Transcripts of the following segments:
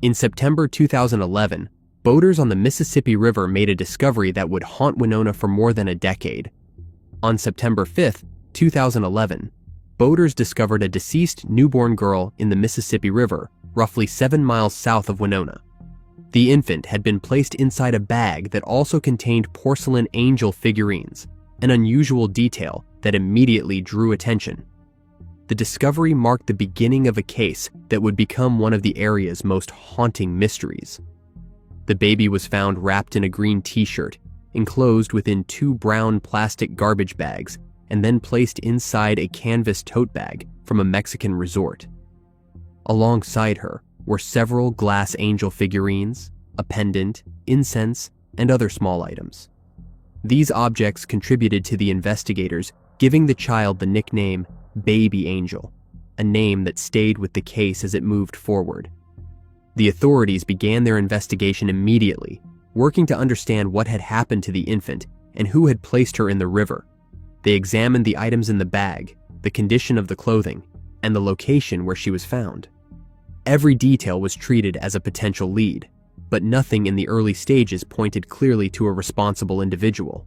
In September 2011, boaters on the Mississippi River made a discovery that would haunt Winona for more than a decade. On September 5, 2011, boaters discovered a deceased newborn girl in the Mississippi River, roughly 7 miles south of Winona. The infant had been placed inside a bag that also contained porcelain angel figurines, an unusual detail that immediately drew attention. The discovery marked the beginning of a case that would become one of the area's most haunting mysteries. The baby was found wrapped in a green t-shirt, enclosed within 2 brown plastic garbage bags, and then placed inside a canvas tote bag from a Mexican resort. Alongside her were several glass angel figurines, a pendant, incense, and other small items. These objects contributed to the investigators giving the child the nickname Baby Angel, a name that stayed with the case as it moved forward. The authorities began their investigation immediately, working to understand what had happened to the infant and who had placed her in the river. They examined the items in the bag, the condition of the clothing, and the location where she was found. Every detail was treated as a potential lead, but nothing in the early stages pointed clearly to a responsible individual.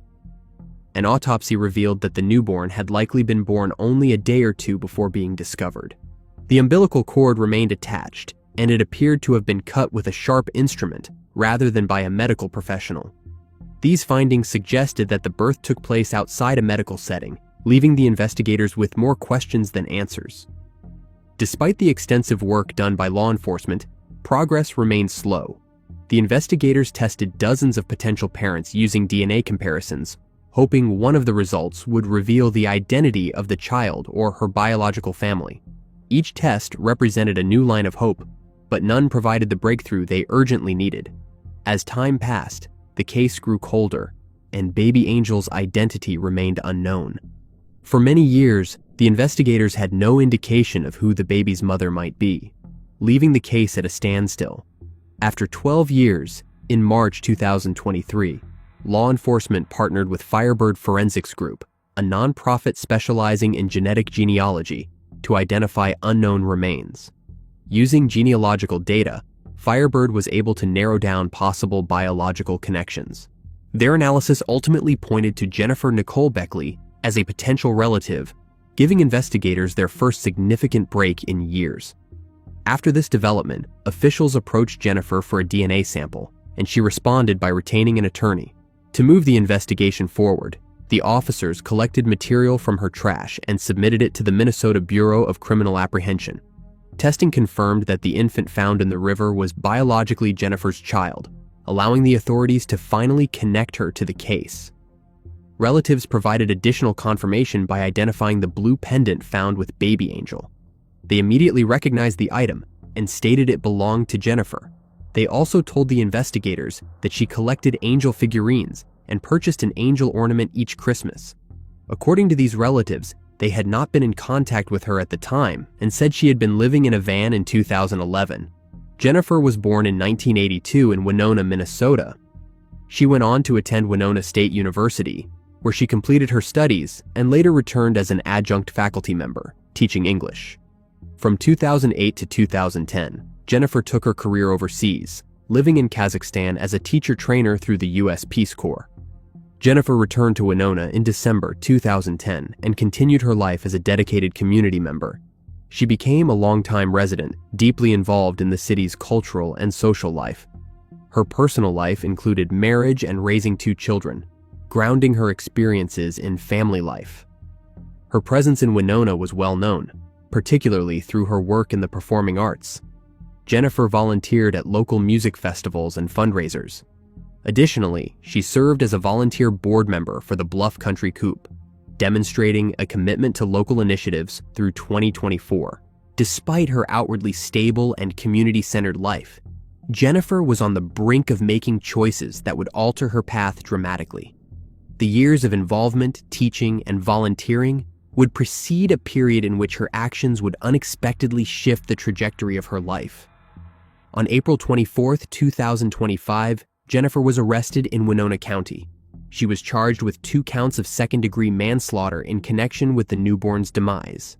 An autopsy revealed that the newborn had likely been born only a day or two before being discovered. The umbilical cord remained attached, and it appeared to have been cut with a sharp instrument rather than by a medical professional. These findings suggested that the birth took place outside a medical setting, leaving the investigators with more questions than answers. Despite the extensive work done by law enforcement, progress remained slow. The investigators tested dozens of potential parents using DNA comparisons, hoping one of the results would reveal the identity of the child or her biological family. Each test represented a new line of hope, but none provided the breakthrough they urgently needed. As time passed, the case grew colder, and Baby Angel's identity remained unknown. For many years, the investigators had no indication of who the baby's mother might be, leaving the case at a standstill. After 12 years, in March 2023, law enforcement partnered with Firebird Forensics Group, a nonprofit specializing in genetic genealogy, to identify unknown remains. Using genealogical data, Firebird was able to narrow down possible biological connections. Their analysis ultimately pointed to Jennifer Nicole Beckley as a potential relative, giving investigators their first significant break in years. After this development, officials approached Jennifer for a DNA sample, and she responded by retaining an attorney. To move the investigation forward, the officers collected material from her trash and submitted it to the Minnesota Bureau of Criminal Apprehension. Testing confirmed that the infant found in the river was biologically Jennifer's child, allowing the authorities to finally connect her to the case. Relatives provided additional confirmation by identifying the blue pendant found with Baby Angel. They immediately recognized the item and stated it belonged to Jennifer. They also told the investigators that she collected angel figurines and purchased an angel ornament each Christmas. According to these relatives, they had not been in contact with her at the time and said she had been living in a van in 2011. Jennifer was born in 1982 in Winona, Minnesota. She went on to attend Winona State University, where she completed her studies and later returned as an adjunct faculty member, teaching English. From 2008 to 2010, Jennifer took her career overseas, living in Kazakhstan as a teacher trainer through the U.S. Peace Corps. Jennifer returned to Winona in December 2010 and continued her life as a dedicated community member. She became a longtime resident, deeply involved in the city's cultural and social life. Her personal life included marriage and raising 2 children, grounding her experiences in family life. Her presence in Winona was well known, particularly through her work in the performing arts. Jennifer volunteered at local music festivals and fundraisers. Additionally, she served as a volunteer board member for the Bluff Country Coop, demonstrating a commitment to local initiatives through 2024. Despite her outwardly stable and community-centered life, Jennifer was on the brink of making choices that would alter her path dramatically. The years of involvement, teaching, and volunteering would precede a period in which her actions would unexpectedly shift the trajectory of her life. On April 24, 2025, Jennifer was arrested in Winona County. She was charged with 2 counts of second-degree manslaughter in connection with the newborn's demise.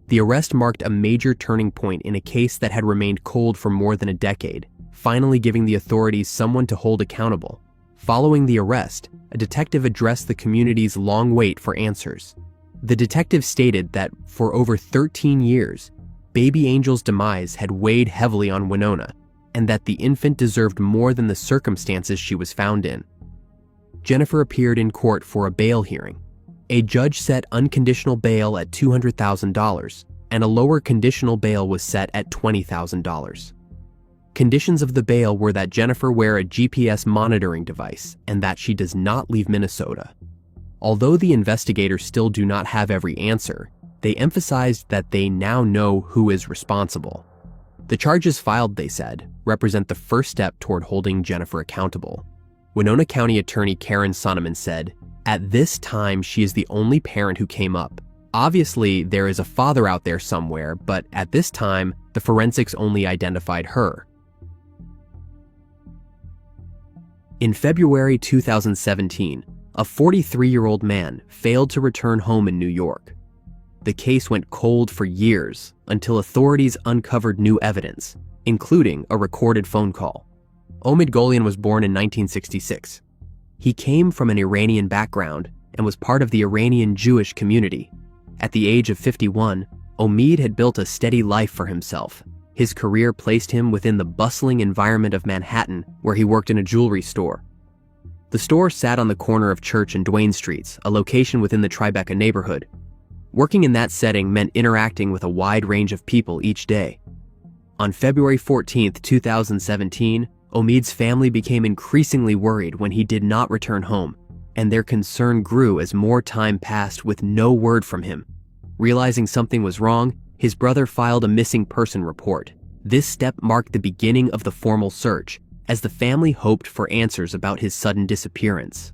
The arrest marked a major turning point in a case that had remained cold for more than a decade, finally giving the authorities someone to hold accountable. Following the arrest, a detective addressed the community's long wait for answers. The detective stated that for over 13 years, baby Angel's demise had weighed heavily on Winona, and that the infant deserved more than the circumstances she was found in. Jennifer appeared in court for a bail hearing. A judge set unconditional bail at $200,000, and a lower conditional bail was set at $20,000. Conditions of the bail were that Jennifer wear a GPS monitoring device and that she does not leave Minnesota. Although the investigators still do not have every answer, they emphasized that they now know who is responsible. The charges filed, they said, represent the first step toward holding Jennifer accountable. Winona County Attorney Karen Sonneman said, "At this time, she is the only parent who came up. Obviously, there is a father out there somewhere, but at this time, the forensics only identified her." In February 2017, a 43-year-old man failed to return home in New York. The case went cold for years until authorities uncovered new evidence, including a recorded phone call. Omid Gholian was born in 1966. He came from an Iranian background and was part of the Iranian Jewish community. At the age of 51, Omid had built a steady life for himself. His career placed him within the bustling environment of Manhattan, where he worked in a jewelry store. The store sat on the corner of Church and Duane Streets, a location within the Tribeca neighborhood. Working in that setting meant interacting with a wide range of people each day. On February 14, 2017, Omid's family became increasingly worried when he did not return home, and their concern grew as more time passed with no word from him. Realizing something was wrong, his brother filed a missing person report. This step marked the beginning of the formal search, as the family hoped for answers about his sudden disappearance.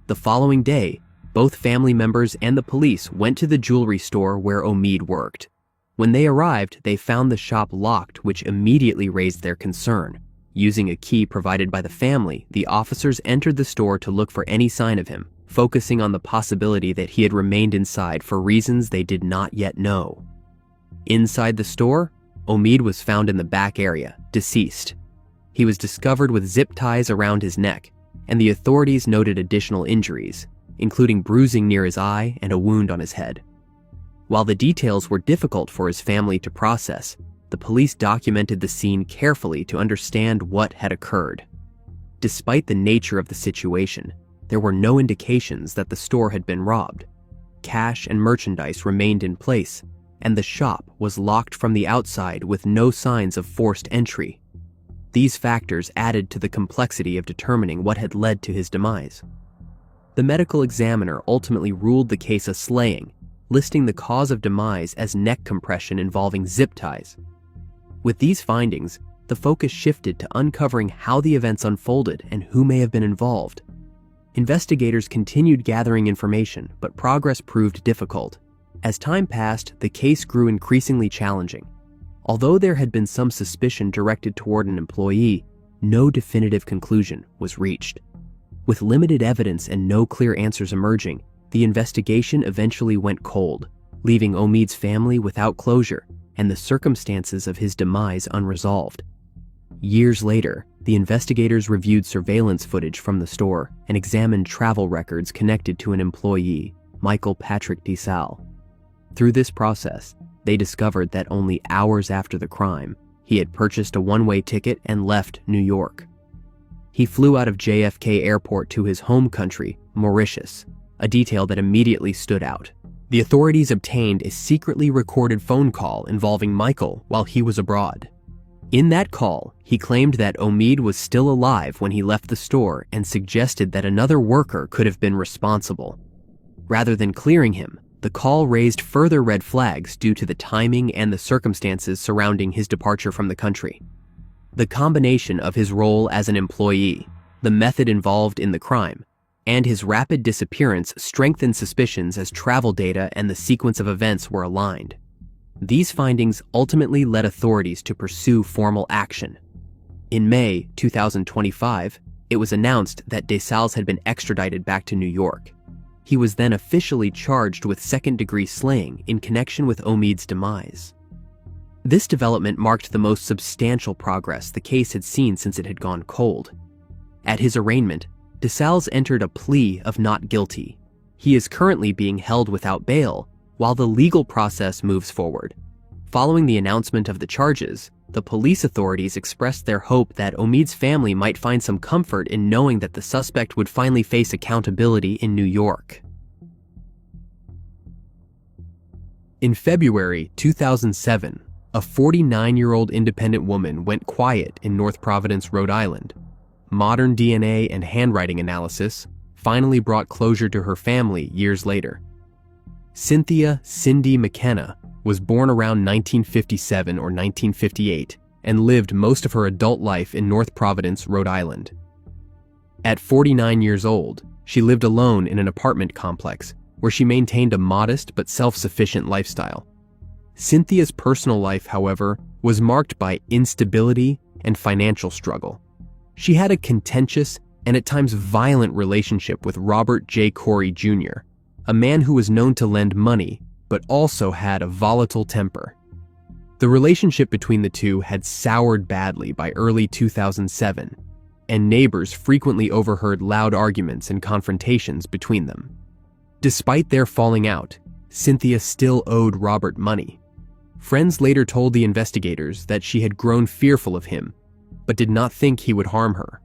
The following day, both family members and the police went to the jewelry store where Omid worked. When they arrived, they found the shop locked, which immediately raised their concern. Using a key provided by the family, the officers entered the store to look for any sign of him, focusing on the possibility that he had remained inside for reasons they did not yet know. Inside the store, Omid was found in the back area, deceased. He was discovered with zip ties around his neck, and the authorities noted additional injuries, including bruising near his eye and a wound on his head. While the details were difficult for his family to process, the police documented the scene carefully to understand what had occurred. Despite the nature of the situation, there were no indications that the store had been robbed. Cash and merchandise remained in place, and the shop was locked from the outside with no signs of forced entry. These factors added to the complexity of determining what had led to his demise. The medical examiner ultimately ruled the case a slaying, listing the cause of demise as neck compression involving zip ties. With these findings, the focus shifted to uncovering how the events unfolded and who may have been involved. Investigators continued gathering information, but progress proved difficult. As time passed, the case grew increasingly challenging. Although there had been some suspicion directed toward an employee, no definitive conclusion was reached. With limited evidence and no clear answers emerging, the investigation eventually went cold, leaving Omid's family without closure and the circumstances of his demise unresolved. Years later, the investigators reviewed surveillance footage from the store and examined travel records connected to an employee, Michael Patrick DeSalle. Through this process, they discovered that only hours after the crime, he had purchased a one-way ticket and left New York. He flew out of JFK Airport to his home country, Mauritius, a detail that immediately stood out. The authorities obtained a secretly recorded phone call involving Michael while he was abroad. In that call, he claimed that Omid was still alive when he left the store and suggested that another worker could have been responsible. Rather than clearing him, the call raised further red flags due to the timing and the circumstances surrounding his departure from the country. The combination of his role as an employee, the method involved in the crime, and his rapid disappearance strengthened suspicions as travel data and the sequence of events were aligned. These findings ultimately led authorities to pursue formal action. In May 2025, it was announced that DeSalle had been extradited back to New York. He was then officially charged with second-degree slaying in connection with Omid's demise. This development marked the most substantial progress the case had seen since it had gone cold. At his arraignment, DeSales entered a plea of not guilty. He is currently being held without bail while the legal process moves forward. Following the announcement of the charges, the police authorities expressed their hope that Omid's family might find some comfort in knowing that the suspect would finally face accountability in New York. In February 2007, a 49-year-old independent woman went quiet in North Providence, Rhode Island. Modern DNA and handwriting analysis finally brought closure to her family years later. Cynthia "Cindy" McKenna was born around 1957 or 1958 and lived most of her adult life in North Providence, Rhode Island. At 49 years old, she lived alone in an apartment complex where she maintained a modest but self-sufficient lifestyle. Cynthia's personal life, however, was marked by instability and financial struggle. She had a contentious and at times violent relationship with Robert J. Corey Jr., a man who was known to lend money but also had a volatile temper. The relationship between the two had soured badly by early 2007, and neighbors frequently overheard loud arguments and confrontations between them. Despite their falling out, Cynthia still owed Robert money. Friends later told the investigators that she had grown fearful of him, but did not think he would harm her.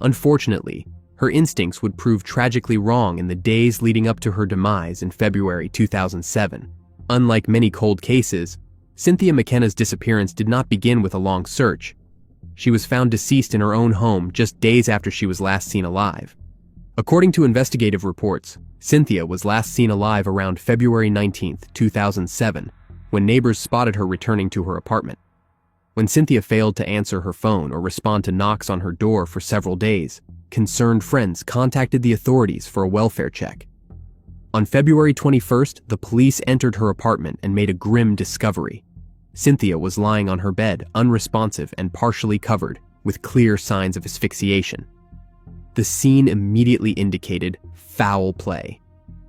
Unfortunately, her instincts would prove tragically wrong in the days leading up to her demise in February 2007. Unlike many cold cases, Cynthia McKenna's disappearance did not begin with a long search. She was found deceased in her own home just days after she was last seen alive. According to investigative reports, Cynthia was last seen alive around February 19, 2007, when neighbors spotted her returning to her apartment. When Cynthia failed to answer her phone or respond to knocks on her door for several days, concerned friends contacted the authorities for a welfare check. On February 21st, the police entered her apartment and made a grim discovery. Cynthia was lying on her bed, unresponsive and partially covered, with clear signs of asphyxiation. The scene immediately indicated foul play.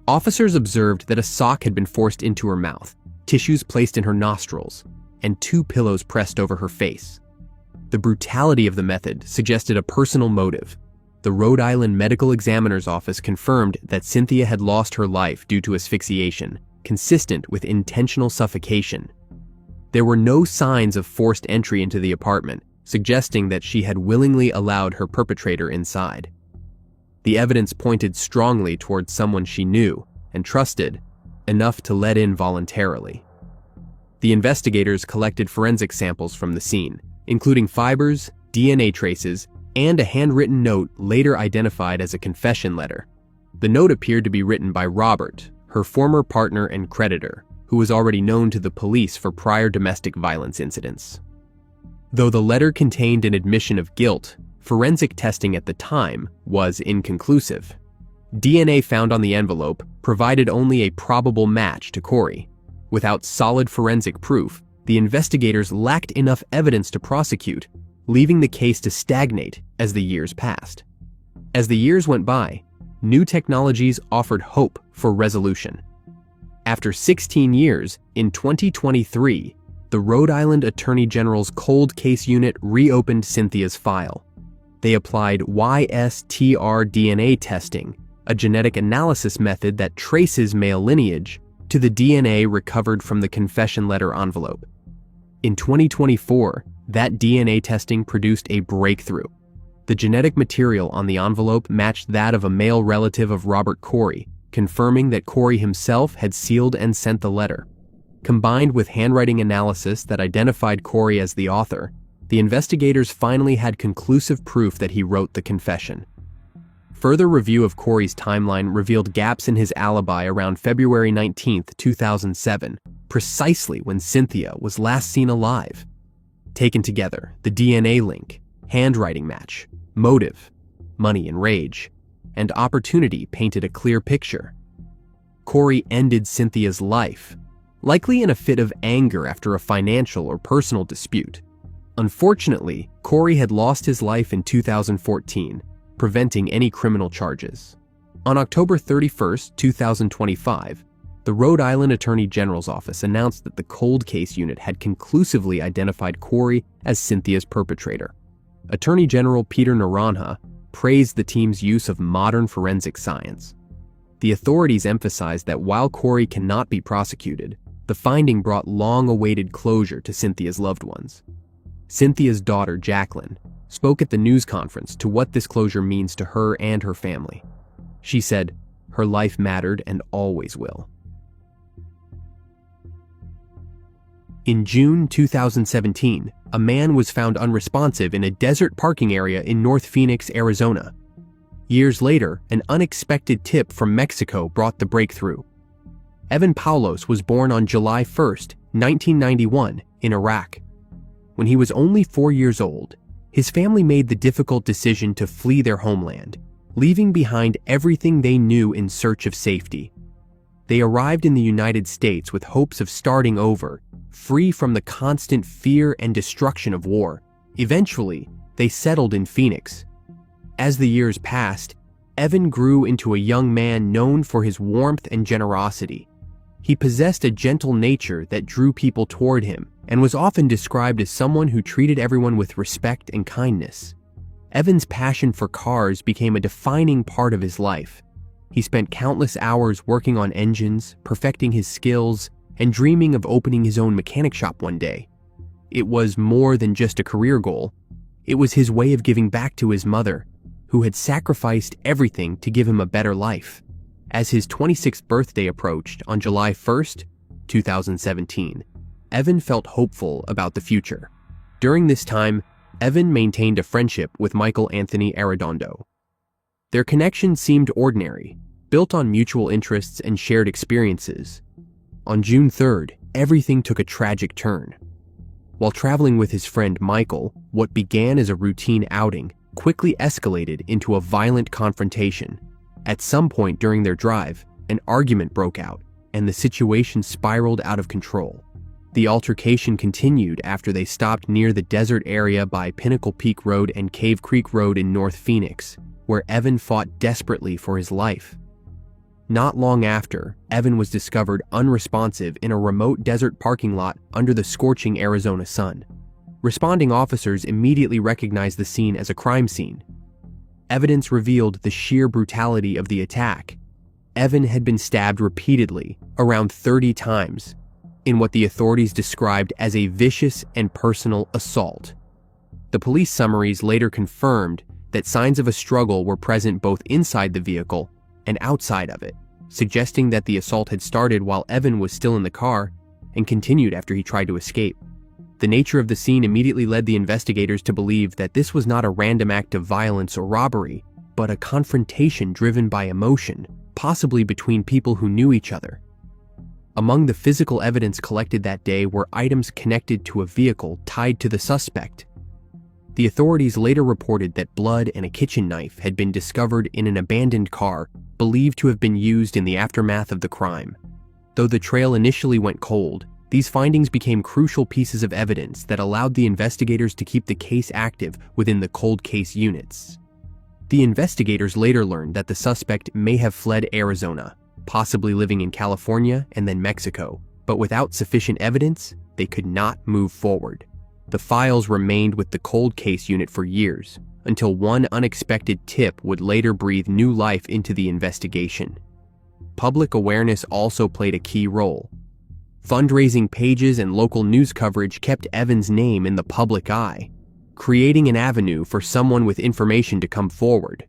Officers observed that a sock had been forced into her mouth, tissues placed in her nostrils, and 2 pillows pressed over her face. The brutality of the method suggested a personal motive. The Rhode Island Medical Examiner's Office confirmed that Cynthia had lost her life due to asphyxiation, consistent with intentional suffocation. There were no signs of forced entry into the apartment, suggesting that she had willingly allowed her perpetrator inside. The evidence pointed strongly towards someone she knew and trusted enough to let in voluntarily. The investigators collected forensic samples from the scene, including fibers, DNA traces, and a handwritten note later identified as a confession letter. The note appeared to be written by Robert, her former partner and creditor, who was already known to the police for prior domestic violence incidents. Though the letter contained an admission of guilt, forensic testing at the time was inconclusive. DNA found on the envelope provided only a probable match to Corey. Without solid forensic proof, the investigators lacked enough evidence to prosecute, leaving the case to stagnate as the years passed. As the years went by, new technologies offered hope for resolution. After 16 years, in 2023, the Rhode Island Attorney General's Cold Case Unit reopened Cynthia's file. They applied YSTR DNA testing, a genetic analysis method that traces male lineage, to the DNA recovered from the confession letter envelope. In 2024, that DNA testing produced a breakthrough. The genetic material on the envelope matched that of a male relative of Robert Corey, confirming that Corey himself had sealed and sent the letter. Combined with handwriting analysis that identified Corey as the author, the investigators finally had conclusive proof that he wrote the confession. Further review of Corey's timeline revealed gaps in his alibi around February 19, 2007, precisely when Cynthia was last seen alive. Taken together, the DNA link, handwriting match, motive, money and rage, and opportunity painted a clear picture. Corey ended Cynthia's life, likely in a fit of anger after a financial or personal dispute. Unfortunately, Corey had lost his life in 2014, preventing any criminal charges. On October 31, 2025, The Rhode Island Attorney General's office announced that the cold case unit had conclusively identified Corey as Cynthia's perpetrator. Attorney General Peter Naranja praised the team's use of modern forensic science. The authorities emphasized that while Corey cannot be prosecuted, the finding brought long-awaited closure to Cynthia's loved ones. Cynthia's daughter, Jacqueline, spoke at the news conference to what this closure means to her and her family. She said, "Her life mattered and always will." In June 2017, a man was found unresponsive in a desert parking area in North Phoenix, Arizona. Years later, an unexpected tip from Mexico brought the breakthrough. Evin Paulos was born on July 1, 1991, in Iraq. When he was only 4 years old, his family made the difficult decision to flee their homeland, leaving behind everything they knew in search of safety. They arrived in the United States with hopes of starting over, free from the constant fear and destruction of war. Eventually, they settled in Phoenix. As the years passed, Evin grew into a young man known for his warmth and generosity. He possessed a gentle nature that drew people toward him and was often described as someone who treated everyone with respect and kindness. Evin's passion for cars became a defining part of his life. He spent countless hours working on engines, perfecting his skills, and dreaming of opening his own mechanic shop one day. It was more than just a career goal. It was his way of giving back to his mother, who had sacrificed everything to give him a better life. As his 26th birthday approached on July 1, 2017, Evin felt hopeful about the future. During this time, Evin maintained a friendship with Michael Anthony Arredondo. Their connection seemed ordinary, built on mutual interests and shared experiences. On June 3rd, everything took a tragic turn. While traveling with his friend Michael, what began as a routine outing quickly escalated into a violent confrontation. At some point during their drive, an argument broke out, and the situation spiraled out of control. The altercation continued after they stopped near the desert area by Pinnacle Peak Road and Cave Creek Road in North Phoenix, where Evin fought desperately for his life. Not long after, Evin was discovered unresponsive in a remote desert parking lot under the scorching Arizona sun. Responding officers immediately recognized the scene as a crime scene. Evidence revealed the sheer brutality of the attack. Evin had been stabbed repeatedly, around 30 times, in what the authorities described as a vicious and personal assault. The police summaries later confirmed that signs of a struggle were present both inside the vehicle and outside of it, suggesting that the assault had started while Evin was still in the car and continued after he tried to escape. The nature of the scene immediately led the investigators to believe that this was not a random act of violence or robbery, but a confrontation driven by emotion, possibly between people who knew each other. Among the physical evidence collected that day were items connected to a vehicle tied to the suspect. The authorities later reported that blood and a kitchen knife had been discovered in an abandoned car, believed to have been used in the aftermath of the crime. Though the trail initially went cold, these findings became crucial pieces of evidence that allowed the investigators to keep the case active within the cold case units. The investigators later learned that the suspect may have fled Arizona, possibly living in California and then Mexico, but without sufficient evidence, they could not move forward. The files remained with the cold case unit for years, until one unexpected tip would later breathe new life into the investigation. Public awareness also played a key role. Fundraising pages and local news coverage kept Evin's name in the public eye, creating an avenue for someone with information to come forward.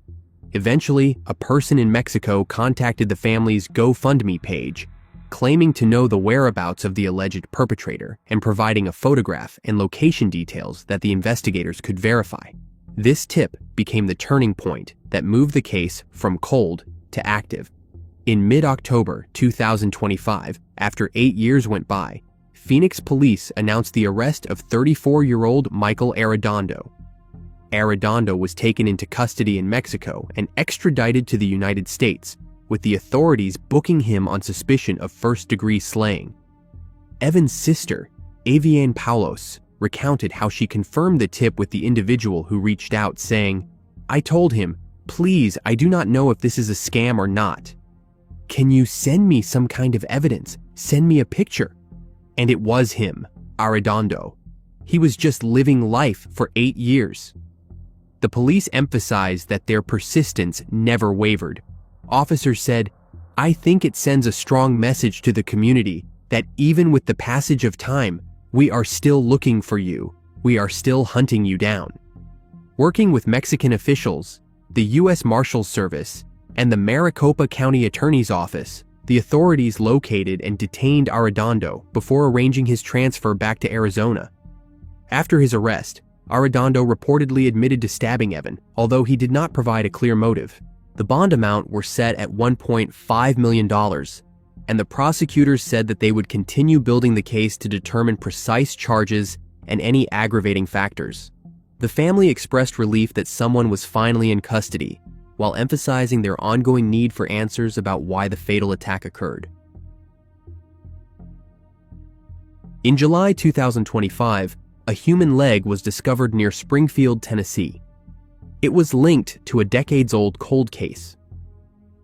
Eventually, a person in Mexico contacted the family's GoFundMe page, claiming to know the whereabouts of the alleged perpetrator and providing a photograph and location details that the investigators could verify. This tip became the turning point that moved the case from cold to active. In mid-October 2025, after 8 years went by, Phoenix police announced the arrest of 34-year-old Michael Arredondo. Arredondo was taken into custody in Mexico and extradited to the United States, with the authorities booking him on suspicion of first-degree slaying. Evin's sister, Evin Paulos, recounted how she confirmed the tip with the individual who reached out, saying, "I told him, 'Please, I do not know if this is a scam or not.' "Can you send me some kind of evidence? Send me a picture." And it was him, Arredondo. He was just living life for 8 years. The police emphasized that their persistence never wavered. Officers said, "I think it sends a strong message to the community that even with the passage of time, we are still looking for you. We are still hunting you down." Working with Mexican officials, the U.S. Marshals Service, and the Maricopa County Attorney's Office, the authorities located and detained Arredondo before arranging his transfer back to Arizona. After his arrest, Arredondo reportedly admitted to stabbing Evin, although he did not provide a clear motive. The bond amount were set at $1.5 million, and the prosecutors said that they would continue building the case to determine precise charges and any aggravating factors. The family expressed relief that someone was finally in custody, while emphasizing their ongoing need for answers about why the fatal attack occurred. In July 2025, a human leg was discovered near Springfield, Tennessee. It was linked to a decades-old cold case.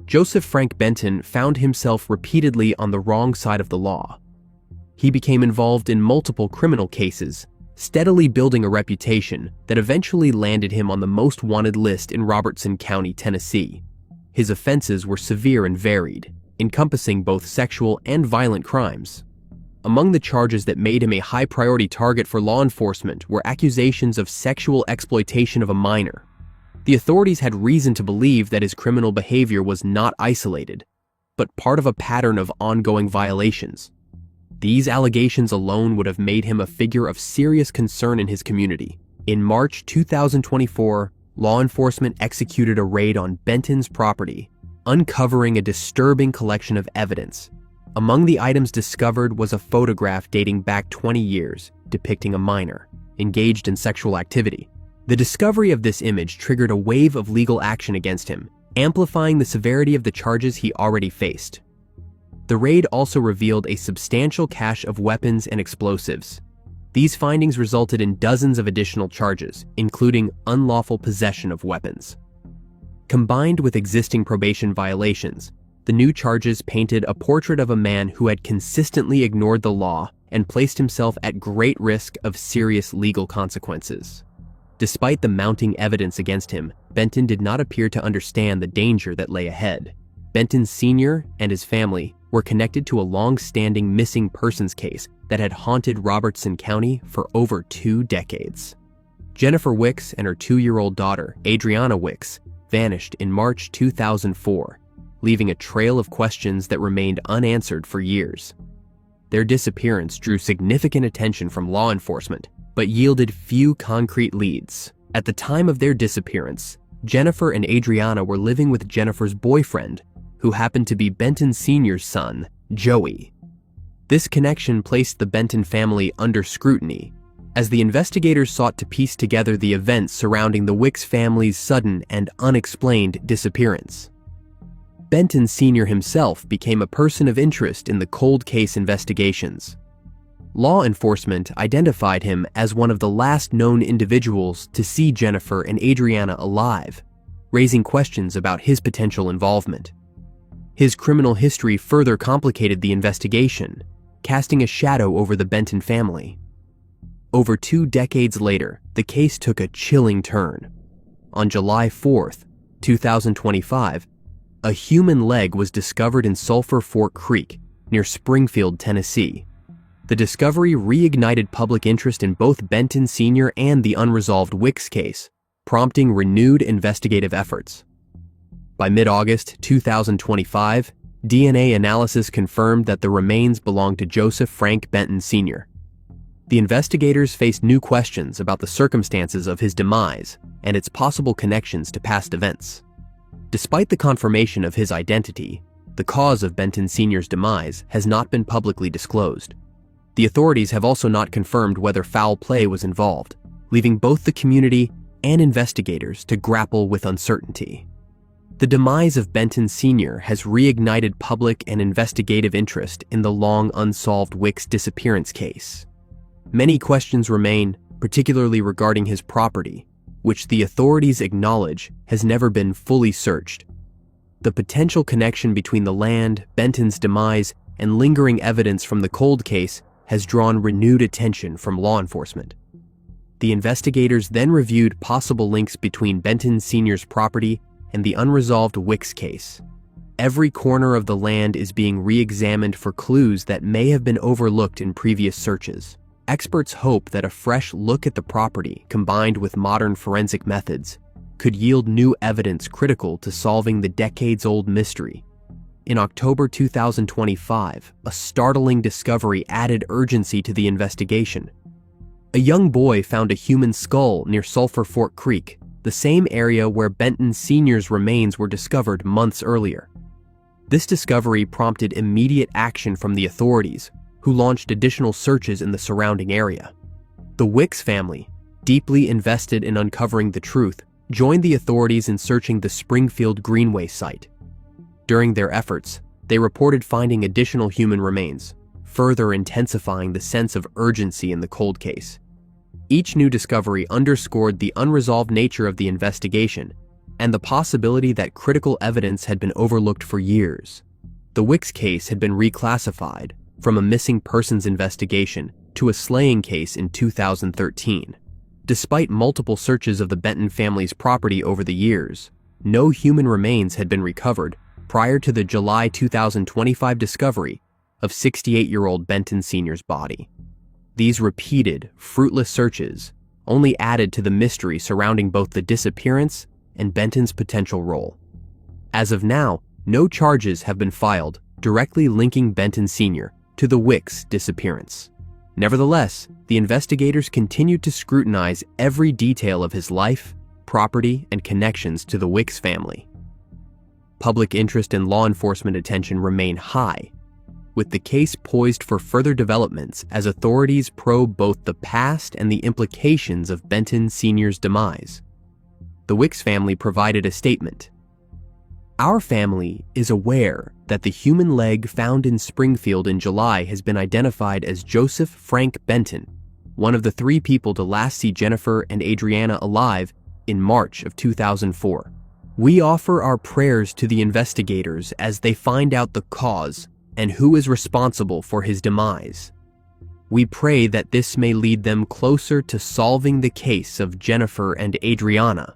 Joseph Frank Benton found himself repeatedly on the wrong side of the law. He became involved in multiple criminal cases, steadily building a reputation that eventually landed him on the most wanted list in Robertson County, Tennessee. His offenses were severe and varied, encompassing both sexual and violent crimes. Among the charges that made him a high-priority target for law enforcement were accusations of sexual exploitation of a minor. The authorities had reason to believe that his criminal behavior was not isolated, but part of a pattern of ongoing violations. These allegations alone would have made him a figure of serious concern in his community. In March 2024, law enforcement executed a raid on Benton's property, uncovering a disturbing collection of evidence. Among the items discovered was a photograph dating back 20 years, depicting a minor engaged in sexual activity. The discovery of this image triggered a wave of legal action against him, amplifying the severity of the charges he already faced. The raid also revealed a substantial cache of weapons and explosives. These findings resulted in dozens of additional charges, including unlawful possession of weapons. Combined with existing probation violations, the new charges painted a portrait of a man who had consistently ignored the law and placed himself at great risk of serious legal consequences. Despite the mounting evidence against him, Benton did not appear to understand the danger that lay ahead. Benton Sr. and his family were connected to a long-standing missing persons case that had haunted Robertson County for over 2 decades. Jennifer Wicks and her 2-year-old daughter, Adriana Wicks, vanished in March 2004, leaving a trail of questions that remained unanswered for years. Their disappearance drew significant attention from law enforcement, but yielded few concrete leads. At the time of their disappearance, Jennifer and Adriana were living with Jennifer's boyfriend, who happened to be Benton Sr.'s son, Joey. This connection placed the Benton family under scrutiny, as the investigators sought to piece together the events surrounding the Wicks family's sudden and unexplained disappearance. Benton Sr. himself became a person of interest in the cold case investigations. Law enforcement identified him as one of the last known individuals to see Jennifer and Adriana alive, raising questions about his potential involvement. His criminal history further complicated the investigation, casting a shadow over the Benton family. Over 2 decades later, the case took a chilling turn. On July 4th, 2025, a human leg was discovered in Sulphur Fork Creek, near Springfield, Tennessee. The discovery reignited public interest in both Benton Sr. and the unresolved Wicks case, prompting renewed investigative efforts. By mid-August 2025, DNA analysis confirmed that the remains belonged to Joseph Frank Benton Sr. The investigators faced new questions about the circumstances of his demise and its possible connections to past events. Despite the confirmation of his identity, the cause of Benton Sr.'s demise has not been publicly disclosed. The authorities have also not confirmed whether foul play was involved, leaving both the community and investigators to grapple with uncertainty. The demise of Benton Sr. has reignited public and investigative interest in the long unsolved Wicks disappearance case. Many questions remain, particularly regarding his property, which the authorities acknowledge has never been fully searched. The potential connection between the land, Benton's demise, and lingering evidence from the cold case has drawn renewed attention from law enforcement. The investigators then reviewed possible links between Benton Sr.'s property and the unresolved Wicks case. Every corner of the land is being re-examined for clues that may have been overlooked in previous searches. Experts hope that a fresh look at the property, combined with modern forensic methods, could yield new evidence critical to solving the decades-old mystery. In October 2025, a startling discovery added urgency to the investigation. A young boy found a human skull near Sulphur Fork Creek, the same area where Benton Sr.'s remains were discovered months earlier. This discovery prompted immediate action from the authorities, who launched additional searches in the surrounding area. The Wicks family, deeply invested in uncovering the truth, joined the authorities in searching the Springfield Greenway site. During their efforts, they reported finding additional human remains, further intensifying the sense of urgency in the cold case. Each new discovery underscored the unresolved nature of the investigation and the possibility that critical evidence had been overlooked for years. The Wicks case had been reclassified from a missing persons investigation to a slaying case in 2013. Despite multiple searches of the Benton family's property over the years, no human remains had been recovered prior to the July 2025 discovery of 68-year-old Benton Sr.'s body. These repeated, fruitless searches only added to the mystery surrounding both the disappearance and Benton's potential role. As of now, no charges have been filed directly linking Benton Sr. to the Wicks disappearance. Nevertheless, the investigators continued to scrutinize every detail of his life, property, and connections to the Wicks family. Public interest and law enforcement attention remain high, with the case poised for further developments as authorities probe both the past and the implications of Benton Sr.'s demise. The Wicks family provided a statement. "Our family is aware that the human leg found in Springfield in July has been identified as Joseph Frank Benton, one of the 3 people to last see Jennifer and Adriana alive in March of 2004. We offer our prayers to the investigators as they find out the cause and who is responsible for his demise. We pray that this may lead them closer to solving the case of Jennifer and Adriana